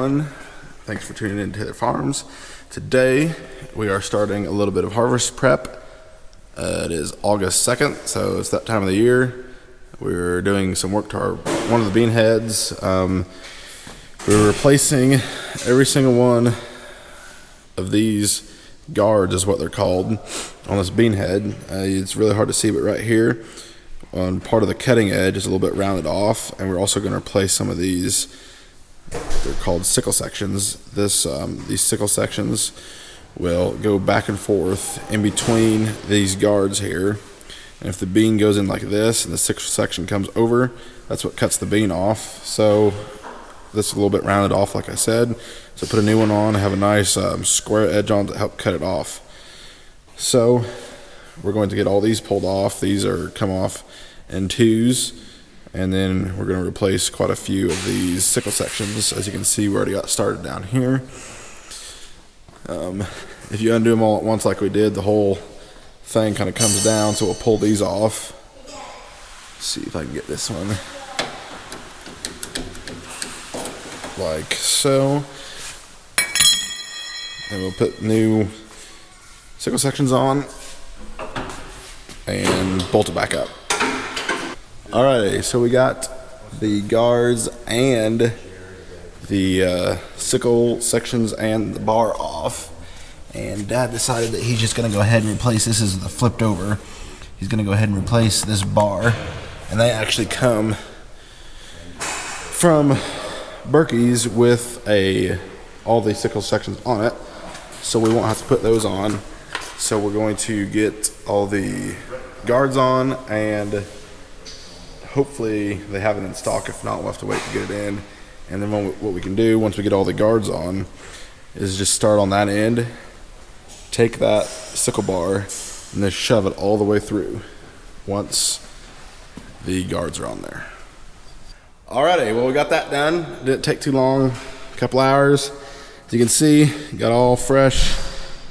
everyone. Thanks for tuning in to Taylor Farms. Today we are starting a little bit of harvest prep. It is August 2nd, so it's that time of the year. We're doing some work to one of the bean heads. We're replacing every single one of these guards, is what they're called, on this bean head. It's really hard to see, but right here on part of the cutting edge is a little bit rounded off, and we're also going to replace some of these. They're called sickle sections. These sickle sections will go back and forth in between these guards here, and if the bean goes in like this and the sickle section comes over, that's what cuts the bean off. So this is a little bit rounded off, like I said, so put a new one on, have a nice square edge on to help cut it off. So we're going to get all these pulled off. These are come off in twos, and then we're going to replace quite a few of these sickle sections. As you can see, we already got started down here. If you undo them all at once like we did, the whole thing kind of comes down, so we'll pull these off. Let's see if I can get this one like so, and we'll put new sickle sections on and bolt it back up. Alrighty, so we got the guards and the sickle sections and the bar off, and Dad decided that he's just going to go ahead and replace this. Is the flipped over. He's going to go ahead and replace this bar, and they actually come from Berkey's with all the sickle sections on it, so we won't have to put those on. So we're going to get all the guards on, and hopefully they have it in stock. If not, we'll have to wait to get it in. And then what we can do once we get all the guards on is just start on that end, take that sickle bar, and then shove it all the way through once the guards are on there. Alrighty, well, we got that done. Didn't take too long, a couple hours. As you can see, got all fresh,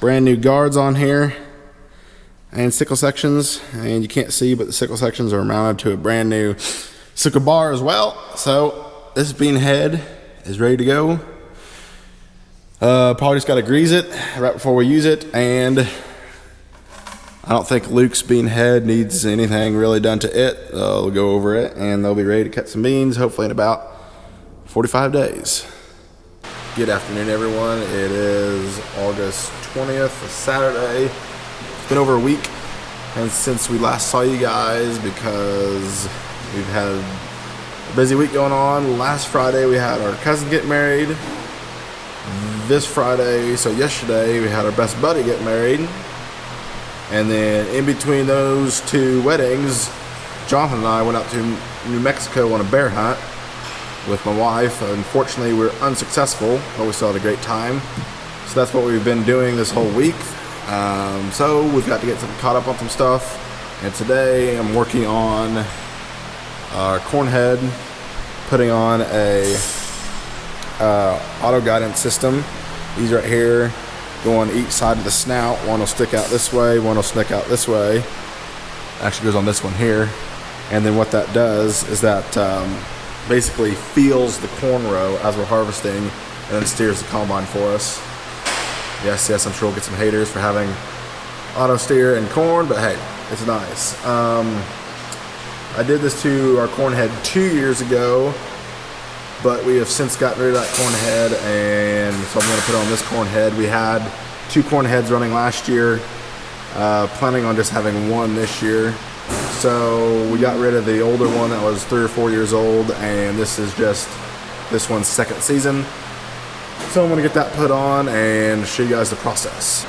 brand new guards on here and sickle sections, and you can't see, but the sickle sections are mounted to a brand new sickle bar as well. So this bean head is ready to go. Probably just got to grease it right before we use it, and I don't think Luke's bean head needs anything really done to it. We'll go over it, and they'll be ready to cut some beans, hopefully in about 45 days. Good afternoon, everyone. It is August 20th, Saturday. It's been over a week and since we last saw you guys, because we've had a busy week going on. Last Friday we had our cousin get married. This Friday, so yesterday, we had our best buddy get married. And then in between those two weddings, Jonathan and I went out to New Mexico on a bear hunt with my wife. Unfortunately, we were unsuccessful, but we still had a great time. So that's what we've been doing this whole week. So we've got to get caught up on some stuff. And today I'm working on our corn head, putting on a auto guidance system. These right here go on each side of the snout. One will stick out this way, one will stick out this way. Actually goes on this one here. And then what that does is that basically feels the corn row as we're harvesting, and then steers the combine for us. Yes, I'm sure we'll get some haters for having auto steer and corn, but hey, it's nice. I did this to our corn head 2 years ago, but we have since gotten rid of that corn head, and so I'm going to put on this corn head. We had 2 corn heads running last year, planning on just having one this year. So we got rid of the older one that was 3 or 4 years old, and this is just this one's second season. So I'm going to get that put on and show you guys the process.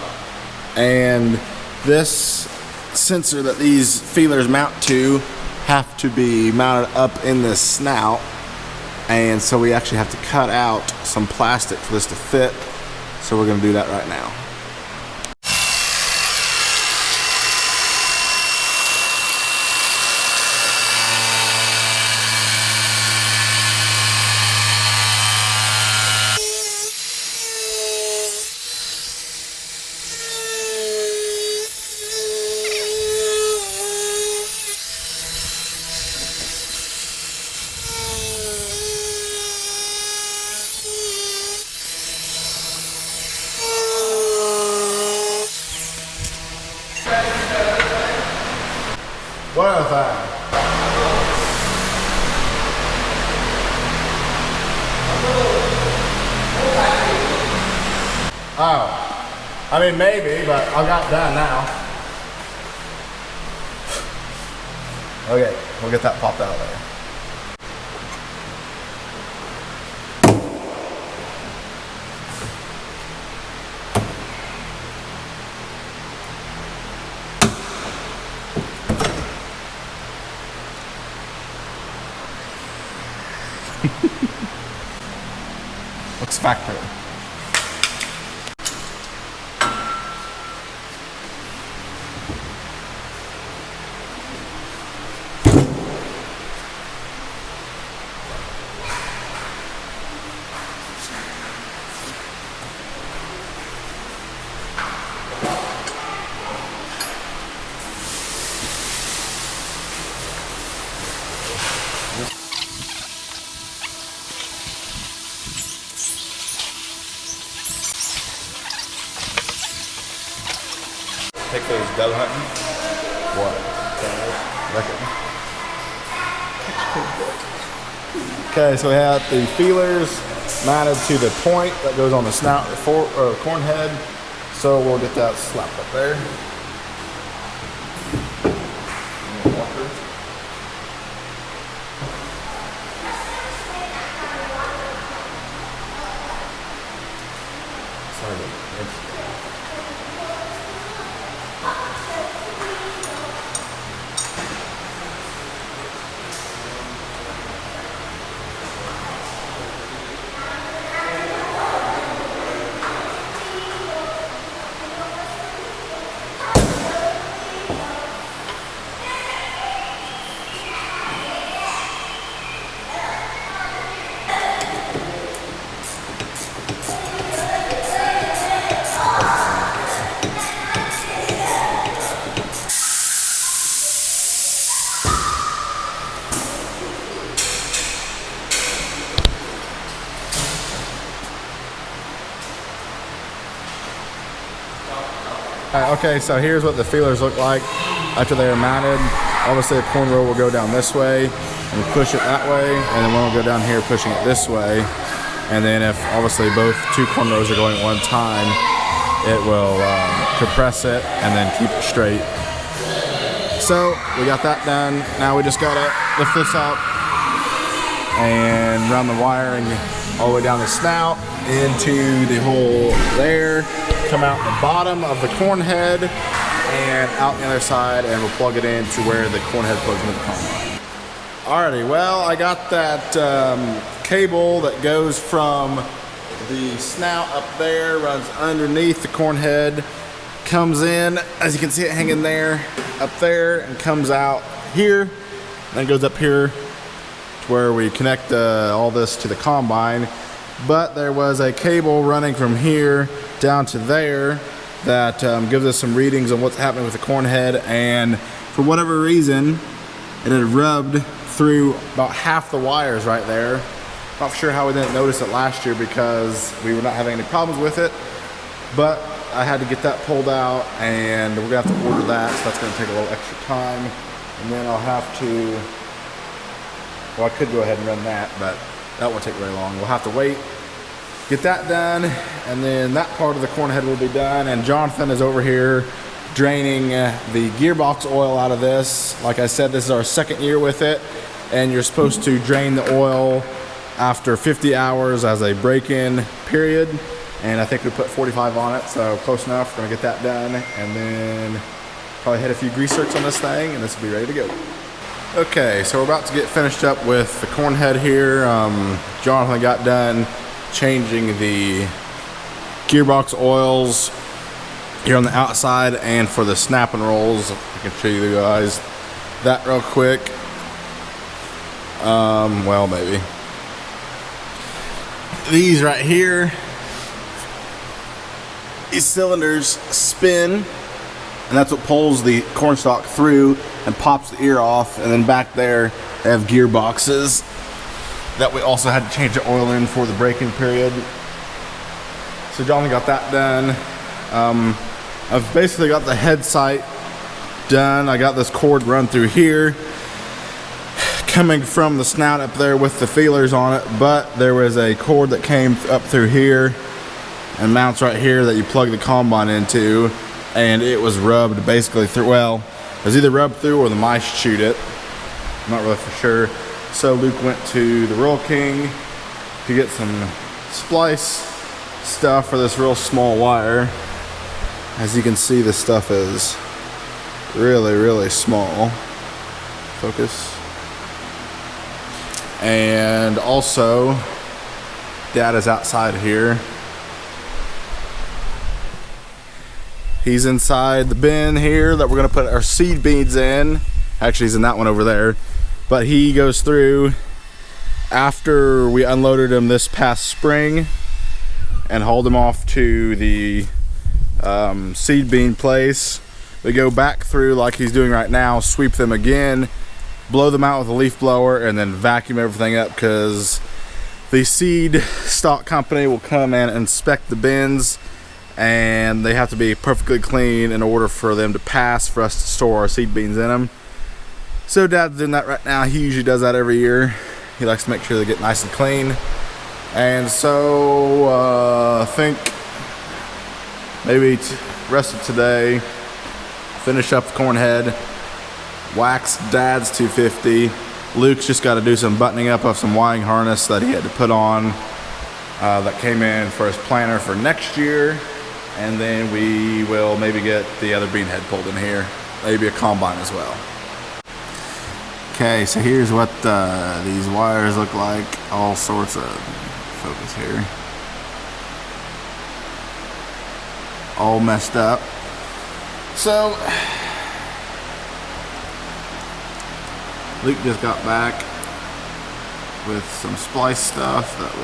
And this sensor that these feelers mount to have to be mounted up in this snout. And so we actually have to cut out some plastic for this to fit. So we're going to do that right now. of thing. Oh, I mean maybe, but I got it done now. Okay, we'll get that popped out of there. Looks factory. Take those dove hunting. What? Okay, so we have the feelers mounted to the point that goes on the snout or corn head. So we'll get that slapped up there. Okay, so here's what the feelers look like after they are mounted. Obviously, the corn row will go down this way, and you push it that way, and then one will go down here pushing it this way. And then if obviously both two corn rows are going at one time, it will compress it and then keep it straight. So we got that done. Now we just gotta lift this up and run the wiring all the way down the snout into the hole there, come out the bottom of the corn head and out the other side, and we'll plug it in to where the corn head plugs into the combine. Alrighty, well, I got that cable that goes from the snout up there, runs underneath the corn head, comes in, as you can see it hanging there, up there, and comes out here, then goes up here to where we connect all this to the combine. But there was a cable running from here down to there that gives us some readings on what's happening with the corn head, and for whatever reason it had rubbed through about half the wires right there. Not sure how we didn't notice it last year because we were not having any problems with it, but I had to get that pulled out, and we're gonna have to order that, so that's gonna take a little extra time. And then I'll have to, well, I could go ahead and run that, but that won't take very long. We'll have to wait, get that done, and then that part of the corn head will be done. And Jonathan is over here draining the gearbox oil out of this. Like I said, this is our second year with it, and you're supposed to drain the oil after 50 hours as a break-in period. And I think we put 45 on it, so close enough. We're gonna get that done, and then probably hit a few grease zerks on this thing, and this will be ready to go. Okay, so we're about to get finished up with the corn head here. Jonathan got done changing the gearbox oils here on the outside and for the snap and rolls. I can show you guys that real quick. Well, maybe. These right here, these cylinders spin, and that's what pulls the corn stalk through and pops the ear off. And then back there they have gearboxes that we also had to change the oil in for the break-in period. So John got that done. I've basically got the head sight done. I got this cord run through here, coming from the snout up there with the feelers on it, but there was a cord that came up through here and mounts right here that you plug the combine into, and it was rubbed basically through. Well, it was either rubbed through or the mice chewed it. I'm not really for sure. So Luke went to the Royal King to get some splice stuff for this real small wire. As you can see, this stuff is really small. Focus. And also, Dad is outside here. He's inside the bin here that we're gonna put our seed beans in. Actually, he's in that one over there. But he goes through after we unloaded him this past spring and hauled him off to the seed bean place. We go back through like he's doing right now, sweep them again, blow them out with a leaf blower, and then vacuum everything up, because the seed stock company will come and inspect the bins, and they have to be perfectly clean in order for them to pass for us to store our seed beans in them. So Dad's doing that right now. He usually does that every year. He likes to make sure they get nice and clean. And so I think maybe rest of today, finish up the corn head, wax Dad's 250. Luke's just got to do some buttoning up of some wiring harness that he had to put on that came in for his planter for next year. And then we will maybe get the other bean head pulled in here, maybe a combine as well. Okay, so here's what these wires look like. All sorts of focus here. All messed up. So Luke just got back with some splice stuff that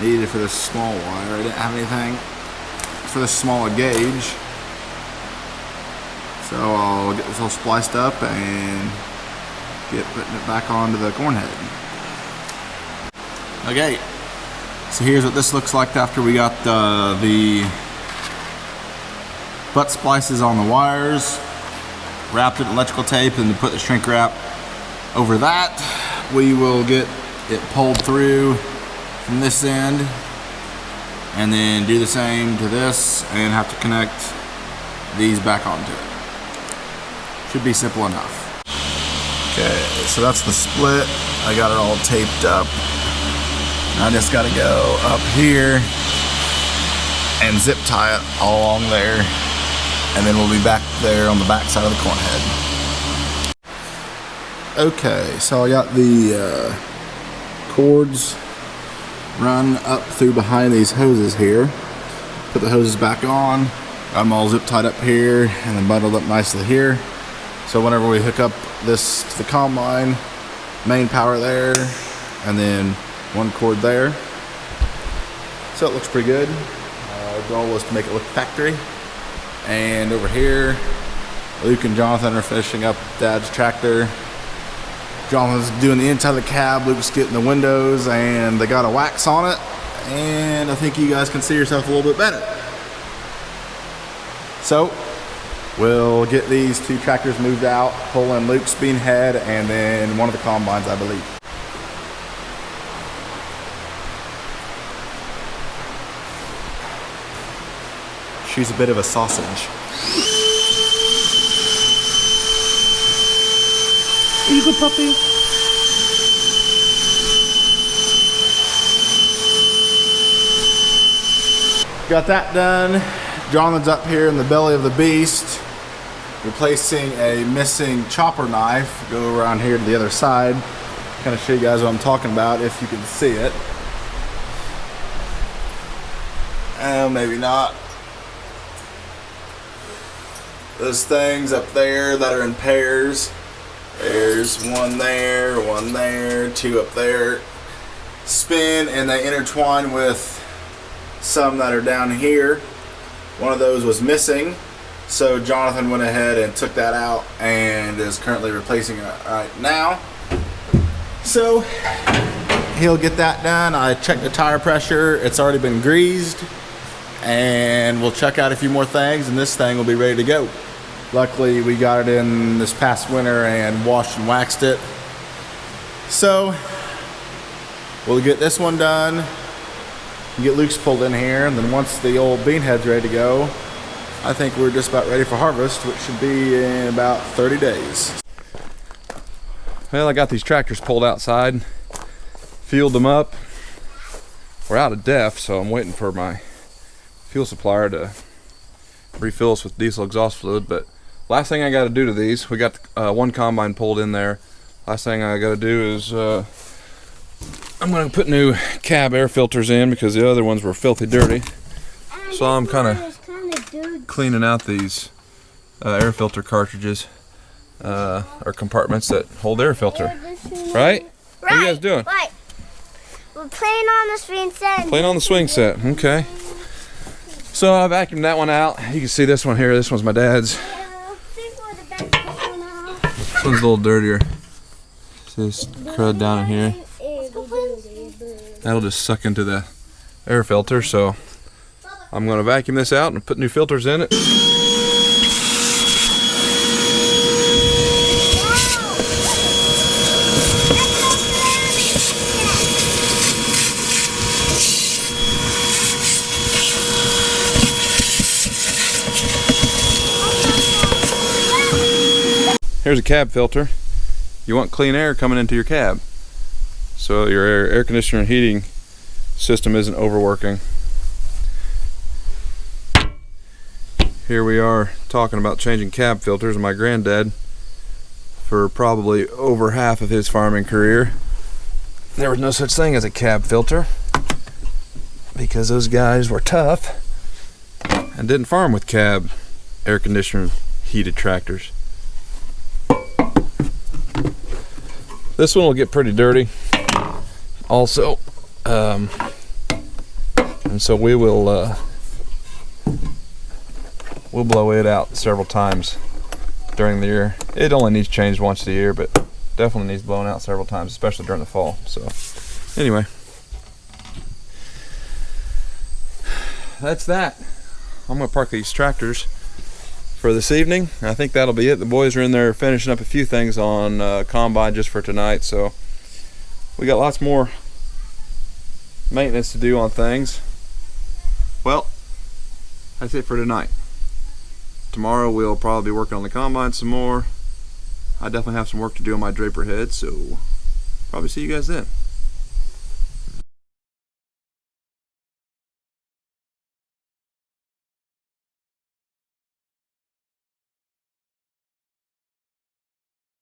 we needed for this small wire. I didn't have anything for this smaller gauge, so I'll get this all spliced up and get putting it back onto the corn head. Okay, so here's what this looks like after we got the butt splices on the wires, wrapped it in electrical tape, and put the shrink wrap over that. We will get it pulled through from this end, and then do the same to this, and have to connect these back onto it. Should be simple enough. Okay, so that's the split. I got it all taped up. I just gotta go up here and zip tie it all along there, and then we'll be back there on the back side of the corn head. Okay, so I got the cords run up through behind these hoses here. Put the hoses back on, got them all zip tied up here, and then bundled up nicely here. So whenever we hook up this to the combine, main power there, and then one cord there. So it looks pretty good. Our goal was to make it look factory. And over here, Luke and Jonathan are finishing up Dad's tractor. Jonathan's doing the inside of the cab, Luke's getting the windows, and they got a wax on it. And I think you guys can see yourself a little bit better. So we'll get these two tractors moved out, pull in Luke's bean head, and then one of the combines, I believe. She's a bit of a sausage. Are you good, puppy? Got that done. Jonathan's up here in the belly of the beast, replacing a missing chopper knife. Go around here to the other side, kind of show you guys what I'm talking about if you can see it. Maybe not. Those things up there that are in pairs. There's one there, two up there. Spin, and they intertwine with some that are down here. One of those was missing, so Jonathan went ahead and took that out and is currently replacing it right now. So he'll get that done. I checked the tire pressure, it's already been greased, and we'll check out a few more things, and this thing will be ready to go. Luckily, we got it in this past winter and washed and waxed it. So we'll get this one done, get Luke's pulled in here, and then once the old bean head's ready to go, I think we're just about ready for harvest, which should be in about 30 days. Well, I got these tractors pulled outside, fueled them up. We're out of DEF, so I'm waiting for my fuel supplier to refill us with diesel exhaust fluid. But last thing I got to do to these, we got one combine pulled in there. Last thing I got to do is I'm going to put new cab air filters in because the other ones were filthy dirty. So I'm kind of cleaning out these air filter cartridges or compartments that hold air filter. Right? What are you guys doing? Right. We're playing on the swing set. Playing on the swing set. Okay. So I vacuumed that one out. You can see this one here. This one's my dad's. This one's a little dirtier. See this crud down in here? That'll just suck into the air filter. So I'm going to vacuum this out and put new filters in it. Here's a cab filter. You want clean air coming into your cab, so your air conditioner and heating system isn't overworking. Here we are talking about changing cab filters, and my granddad, for probably over half of his farming career, there was no such thing as a cab filter because those guys were tough and didn't farm with cab air conditioner heated tractors. This one will get pretty dirty also, and so we will we'll blow it out several times during the year. It only needs changed once a year, but definitely needs blown out several times, especially during the fall. So anyway, that's that. I'm gonna park these tractors for this evening. I think that'll be it. The boys are in there finishing up a few things on combine just for tonight, so we got lots more maintenance to do on things. Well, that's it for tonight. Tomorrow we'll probably be working on the combine some more. I definitely have some work to do on my draper head, so probably see you guys then.